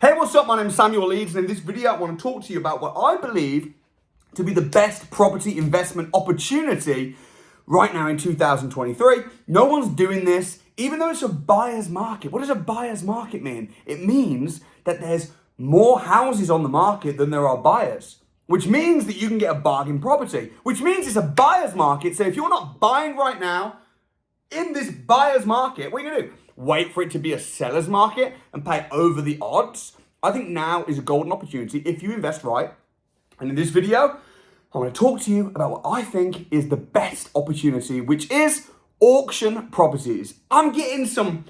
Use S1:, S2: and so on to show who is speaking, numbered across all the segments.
S1: Hey, what's up? My name is Samuel Leeds, and in this video, I want to talk to you about what I believe to be the best property investment opportunity right now in 2023. No one's doing this, even though it's a buyer's market. What does a buyer's market mean? It means that there's more houses on the market than there are buyers, which means that you can get a bargain property, which means it's a buyer's market. So if you're not buying right now in this buyer's market, what are you going to do? Wait for it to be a seller's market and pay over the odds? I think now is a golden opportunity if you invest right. And in this video, I want to talk to you about what I think is the best opportunity, which is auction properties. I'm getting some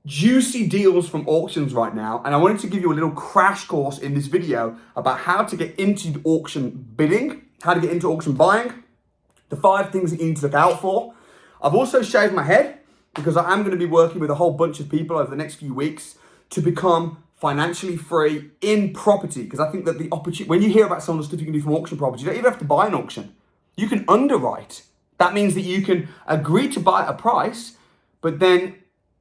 S1: juicy deals from auctions right now, and I wanted to give you a little crash course in this video about how to get into auction bidding, how to get into auction buying, the 5 things that you need to look out for. I've also shaved my head because I am going to be working with a whole bunch of people over the next few weeks to become financially free in property. Because I think that the opportunity, when you hear about some of the stuff you can do from auction property, you don't even have to buy an auction. You can underwrite. That means that you can agree to buy at a price, but then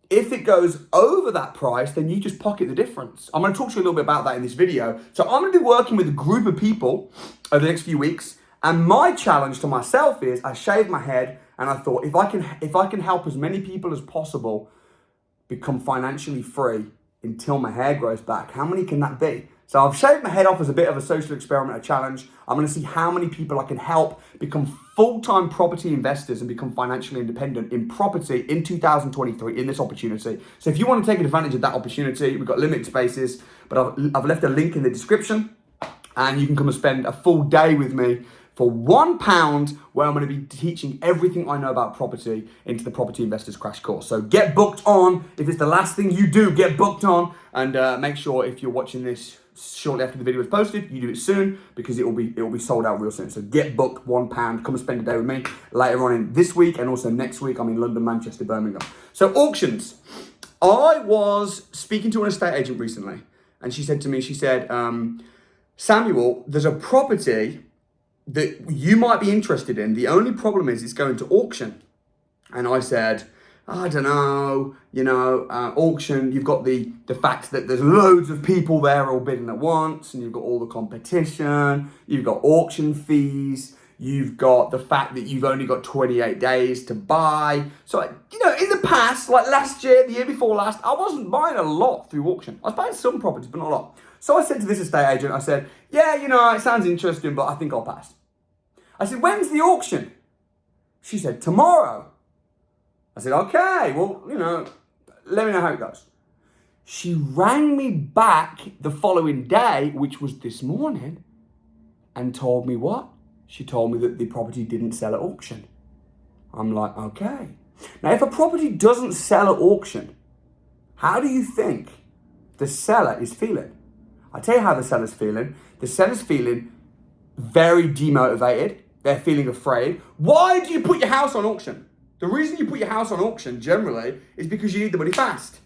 S1: if it goes over that price, then you just pocket the difference. I'm going to talk to you a little bit about that in this video. So I'm going to be working with a group of people over the next few weeks. And my challenge to myself is I shaved my head and I thought, if I can help as many people as possible become financially free until my hair grows back, how many can that be? So I've shaved my head off as a bit of a social experiment, a challenge. I'm going to see how many people I can help become full-time property investors and become financially independent in property in 2023 in this opportunity. So if you want to take advantage of that opportunity, we've got limited spaces, but I've left a link in the description and you can come and spend a full day with me for £1, where I'm going to be teaching everything I know about property into the Property Investors Crash Course. So get booked on. If it's the last thing you do, get booked on. And make sure if you're watching this shortly after the video is posted, you do it soon because it will be sold out real soon. So get booked, £1. Come and spend a day with me later on in this week and also next week. I'm in London, Manchester, Birmingham. So auctions. I was speaking to an estate agent recently, and she said to me, Samuel, there's a property that you might be interested in. The only problem is it's going to auction. And I said, I don't know, auction, you've got the fact that there's loads of people there all bidding at once, and you've got all the competition, you've got auction fees, you've got the fact that you've only got 28 days to buy. So, in the past, like last year, the year before last, I wasn't buying a lot through auction. I was buying some properties, but not a lot. So I said to this estate agent, I said, yeah, it sounds interesting, but I think I'll pass. I said, when's the auction? She said, tomorrow. I said, okay, well, let me know how it goes. She rang me back the following day, which was this morning, and told me what? She told me that the property didn't sell at auction. I'm like, okay. Now, if a property doesn't sell at auction, how do you think the seller is feeling? I'll tell you how the seller's feeling. The seller's feeling very demotivated. They're feeling afraid. Why do you put your house on auction? The reason you put your house on auction generally is because you need the money fast.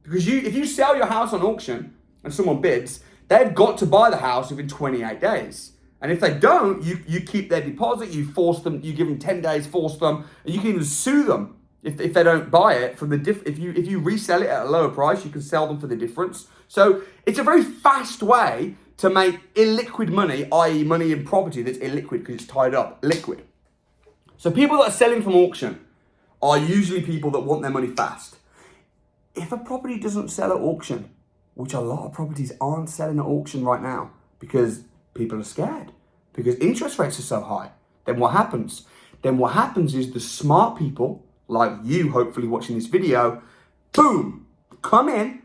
S1: Because if you sell your house on auction and someone bids, they've got to buy the house within 28 days. And if they don't, you keep their deposit, you force them, you give them 10 days, force them, and you can even sue them if they don't buy it from if you resell it at a lower price, you can sell them for the difference. So it's a very fast way to make illiquid money, i.e. money in property that's illiquid because it's tied up, liquid. So people that are selling from auction are usually people that want their money fast. If a property doesn't sell at auction, which a lot of properties aren't selling at auction right now because people are scared, because interest rates are so high, then what happens? Then what happens is the smart people, like you hopefully watching this video, boom, come in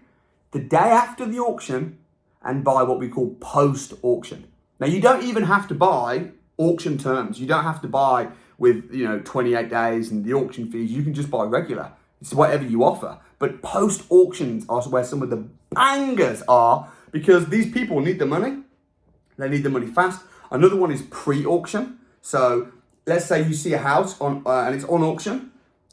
S1: the day after the auction and buy what we call post-auction. Now, you don't even have to buy auction terms. You don't have to buy with, 28 days and the auction fees. You can just buy regular. It's whatever you offer. But post-auctions are where some of the bangers are because these people need the money. They need the money fast. Another one is pre-auction. So let's say you see a house on and it's on auction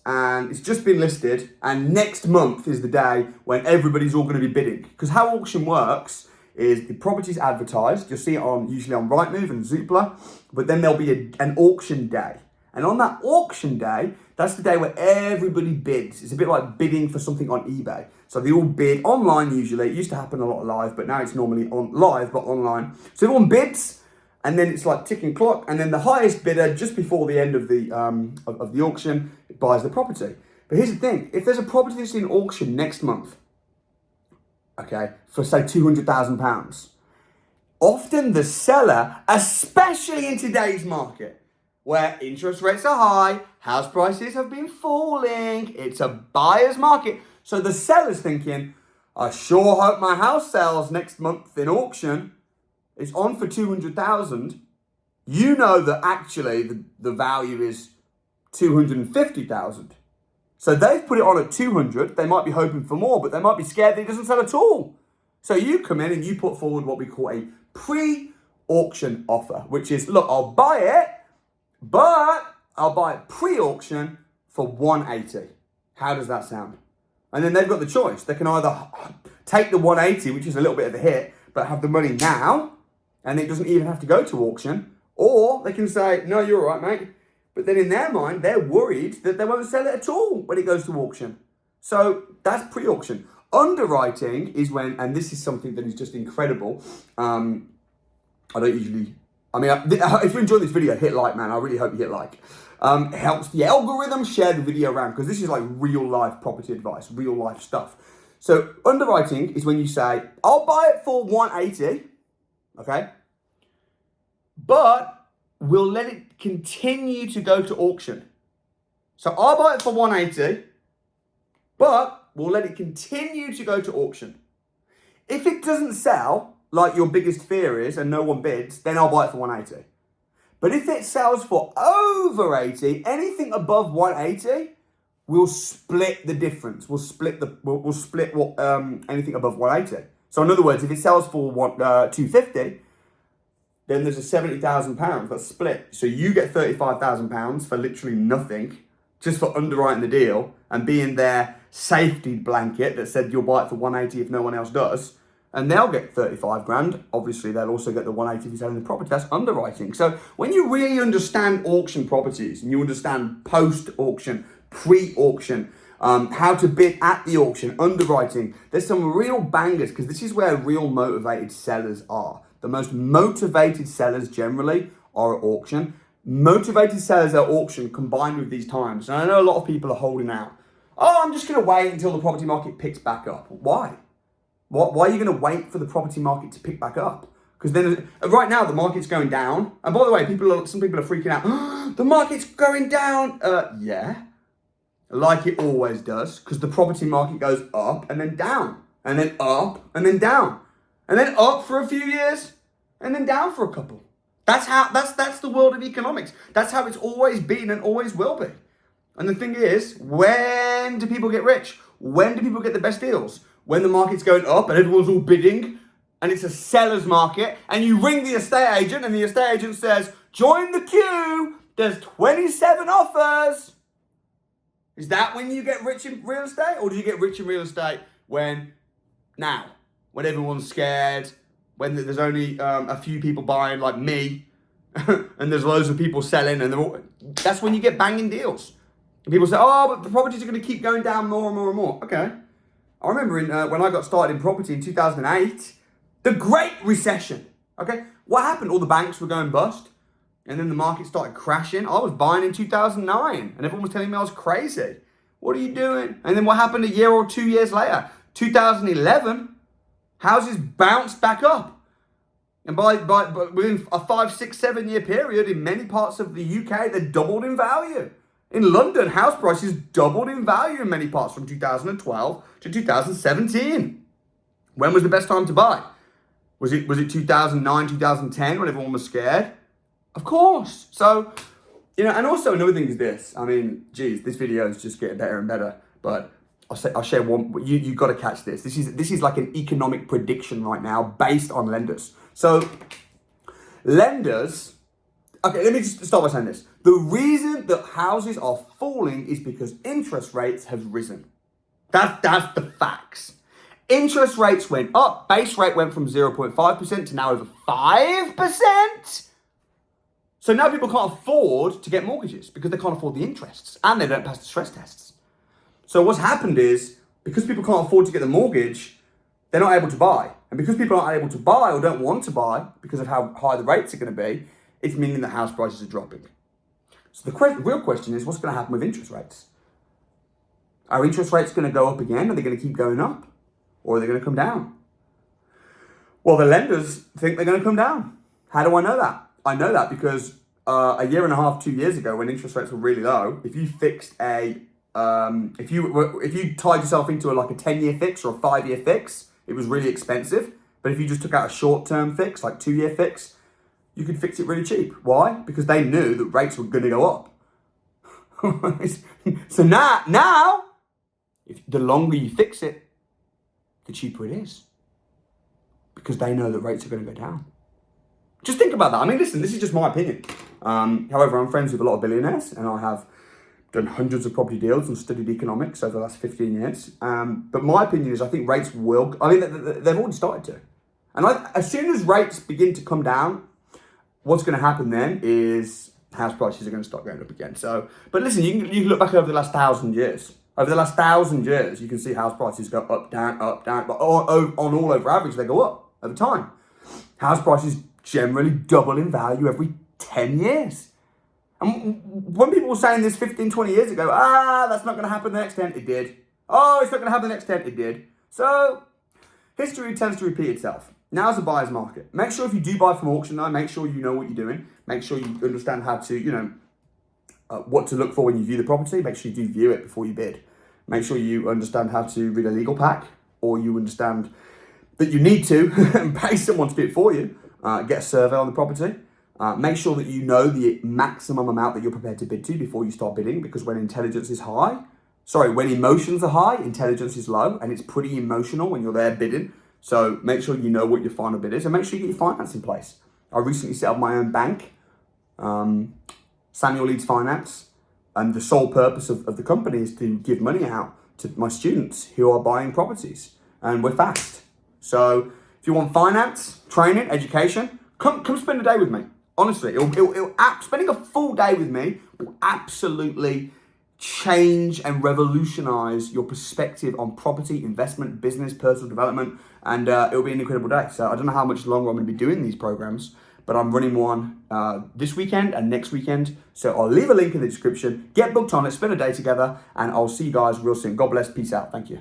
S1: and it's just been listed, and next month is the day when everybody's all going to be bidding. Because how auction works is the property's advertised. You'll see it usually on Rightmove and Zoopla, but then there'll be an auction day. And on that auction day, that's the day where everybody bids. It's a bit like bidding for something on eBay. So they all bid online usually. It used to happen a lot live, but now it's normally on live, but online. So everyone bids, and then it's like ticking clock, and then the highest bidder just before the end of the auction buys the property. But here's the thing: if there's a property that's in auction next month, okay, for say £200,000, often the seller, especially in today's market, where interest rates are high, house prices have been falling, it's a buyer's market. So the seller's thinking, I sure hope my house sells next month in auction. It's on for 200,000. You know that actually the value is 250,000. So they've put it on at 200. They might be hoping for more, but they might be scared that it doesn't sell at all. So you come in and you put forward what we call a pre-auction offer, which is, look, I'll buy it, but I'll buy it pre-auction for 180. How does that sound? And then they've got the choice. They can either take the 180, which is a little bit of a hit, but have the money now, and it doesn't even have to go to auction, or they can say, no, you're all right, mate. But then in their mind, they're worried that they won't sell it at all when it goes to auction. So that's pre-auction. Underwriting is when, and this is something that is just incredible. I don't usually, if you enjoy this video, hit like, man. I really hope you hit like. It helps the algorithm share the video around, because this is like real life property advice, real life stuff. So underwriting is when you say, I'll buy it for 180, okay? But we'll let it continue to go to auction. So I'll buy it for 180, but we'll let it continue to go to auction. If it doesn't sell, like your biggest fear is, and no one bids, then I'll buy it for 180. But if it sells for over 80, anything above 180, we'll split the difference. We'll split what anything above 180. So in other words, if it sells for 250, then there's a £70,000 that's split. So you get £35,000 for literally nothing, just for underwriting the deal and being their safety blanket that said you'll buy it for 180 if no one else does. And they'll get 35 grand. Obviously, they'll also get the 180 if you're selling the property. That's underwriting. So when you really understand auction properties and you understand post-auction, pre-auction, how to bid at the auction, underwriting, there's some real bangers, because this is where real motivated sellers are. The most motivated sellers generally are at auction. Motivated sellers at auction combined with these times. And I know a lot of people are holding out. Oh, I'm just going to wait until the property market picks back up. Why? Why are you going to wait for the property market to pick back up? Because then, right now, the market's going down. And by the way, some people are freaking out. Oh, the market's going down. Yeah, like it always does. Because the property market goes up and then down, and then up and then down, and then up for a few years, and then down for a couple. That's the world of economics. That's how it's always been and always will be. And the thing is, when do people get rich? When do people get the best deals? When the market's going up and everyone's all bidding and it's a seller's market, and you ring the estate agent and the estate agent says, join the queue, there's 27 offers. Is that when you get rich in real estate? Or do you get rich in real estate when everyone's scared, when there's only a few people buying like me and there's loads of people selling, and that's when you get banging deals. And people say, oh, but the properties are going to keep going down more and more and more. Okay. I remember when I got started in property in 2008, the Great Recession, okay? What happened? All the banks were going bust, and then the market started crashing. I was buying in 2009, and everyone was telling me I was crazy. What are you doing? And then what happened a year or 2 years later? 2011, houses bounced back up. And by within a 5, 6, 7 year period, in many parts of the UK, they doubled in value. In London, house prices doubled in value in many parts from 2012 to 2017. When was the best time to buy? Was it 2009, 2010 when everyone was scared? Of course. So, and also another thing is this. I mean, geez, this video is just getting better and better. But I'll share one. You got to catch this. This is like an economic prediction right now based on lenders. So, lenders. Okay, let me just start by saying this. The reason that houses are falling is because interest rates have risen. That's the facts. Interest rates went up. Base rate went from 0.5% to now over 5%. So now people can't afford to get mortgages because they can't afford the interests and they don't pass the stress tests. So what's happened is, because people can't afford to get the mortgage, they're not able to buy. And because people aren't able to buy or don't want to buy because of how high the rates are going to be, it's meaning that house prices are dropping. So the real question is, what's going to happen with interest rates? Are interest rates going to go up again? Are they going to keep going up? Or are they going to come down? Well, the lenders think they're going to come down. How do I know that? I know that because a year and a half, 2 years ago, when interest rates were really low, if you fixed if you tied yourself into like a 10-year fix or a 5-year fix, it was really expensive. But if you just took out a short-term fix, like 2-year fix, you could fix it really cheap. Why? Because they knew that rates were going to go up. So now, if the longer you fix it, the cheaper it is. Because they know that rates are going to go down. Just think about that. I mean, listen, this is just my opinion. However, I'm friends with a lot of billionaires, and I have done hundreds of property deals and studied economics over the last 15 years. But my opinion is I think rates will, I mean, they've already started to. And as soon as rates begin to come down, what's going to happen then is house prices are going to start going up again. So, but listen, you can look back over the last 1,000 years. Over the last 1,000 years, you can see house prices go up, down, but on all over average, they go up over time. House prices generally double in value every 10 years. And when people were saying this 15, 20 years ago, that's not going to happen the next 10, it did. Oh, it's not going to happen the next 10, it did. So, history tends to repeat itself. Now's the buyer's market. Make sure if you do buy from auction though, make sure you know what you're doing. Make sure you understand how to, what to look for when you view the property. Make sure you do view it before you bid. Make sure you understand how to read a legal pack, or you understand that you need to and pay someone to do it for you. Get a survey on the property. Make sure that you know the maximum amount that you're prepared to bid to before you start bidding, because when when emotions are high, intelligence is low, and it's pretty emotional when you're there bidding. So make sure you know what your final bid is, and make sure you get your finance in place. I recently set up my own bank, Samuel Leeds Finance, and the sole purpose of the company is to give money out to my students who are buying properties, and we're fast. So if you want finance, training, education, come spend a day with me. Honestly, spending a full day with me will absolutely change and revolutionize your perspective on property, investment, business, personal development, and it'll be an incredible day. So I don't know how much longer I'm going to be doing these programs, but I'm running one this weekend and next weekend. So I'll leave a link in the description. Get booked on it, spend a day together, and I'll see you guys real soon. God bless. Peace out. Thank you.